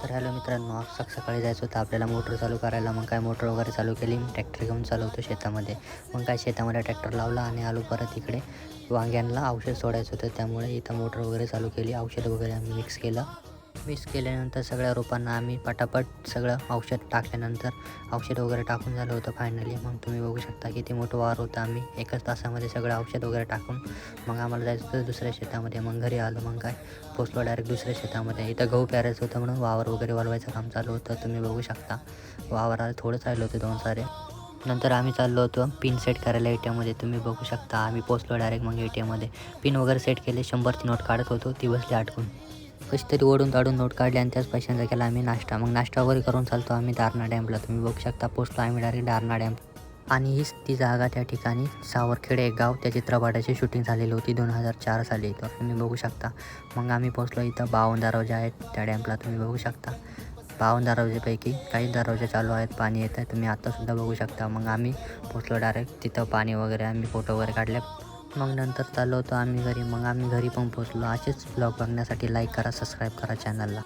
तर हॅलो मित्रांनो, सकाळी जायचं होतं आपल्याला मोटर चालू करायला. मग काय मोटर वगैरे चालू केली. ट्रॅक्टर घेऊन चालू होतो शेतामध्ये. मग काय शेतामध्ये ट्रॅक्टर लावला आणि आलो परत इकडे. वांग्यांना औषध सोडायचं होतं, त्यामुळे इथं मोटर वगैरे चालू केली. औषध वगैरे आम्ही मिक्स केल्यानंतर सगळ्या रोपांना आम्ही पटापट सगळं औषध टाकल्यानंतर औषध वगैरे टाकून झालं होतं फायनली. मग तुम्ही बघू शकता किती मोठं वावर होतं. आम्ही एकच तासामध्ये सगळं औषध वगैरे टाकून मग आम्हाला जायचं होतं दुसऱ्या शेतामध्ये. मग घरी आलो. मग काय पोचलो डायरेक्ट दुसऱ्या शेतामध्ये. इथं गहू पेरायचं होतं म्हणून वावर वगैरे वळवायचं काम चालू होतं. तुम्ही बघू शकता वावराला थोडंच राहिलं होतं 2 सारे. नंतर आम्ही चाललो होतो पिन सेट करायला एटीएममध्ये. तुम्ही बघू शकता आम्ही पोचलो डायरेक्ट मग एटीएममध्ये. पिन वगैरे सेट केले. 100ची नोट काढत होतो, ती बसली अडकून. कशी तरी ओढून ताडून नोट काढली आणि त्याच पैशांचा केला आम्ही नाश्ता. मग नाश्ता वगैरे करून चालतो आम्ही दारणा डॅमला. तुम्ही बघू शकता पोचलो आम्ही डायरेक्ट दारणा डॅम. आणि हीच ती जागा, त्या ठिकाणी सावरखेडे एक गाव, त्या चित्रपटाची शूटिंग झालेली होती 2004 साली. तर तुम्ही बघू शकता. मग आम्ही पोचलो. इथं 52 दरवाजे आहेत त्या डॅमला. तुम्ही बघू शकता 52 दरवाजेपैकी काही दरवाजे चालू आहेत, पाणी येत आहे. तुम्ही आत्तासुद्धा बघू शकता. मग आम्ही पोचलो डायरेक्ट तिथं पाणी वगैरे आम्ही फोटो वगैरे काढले. मग नंतर चाललो होतो आम्ही घरी. मग आम्ही घरी पण पोचलो. असेच ब्लॉग बघण्यासाठी लाईक करा, सबस्क्राईब करा चॅनलला.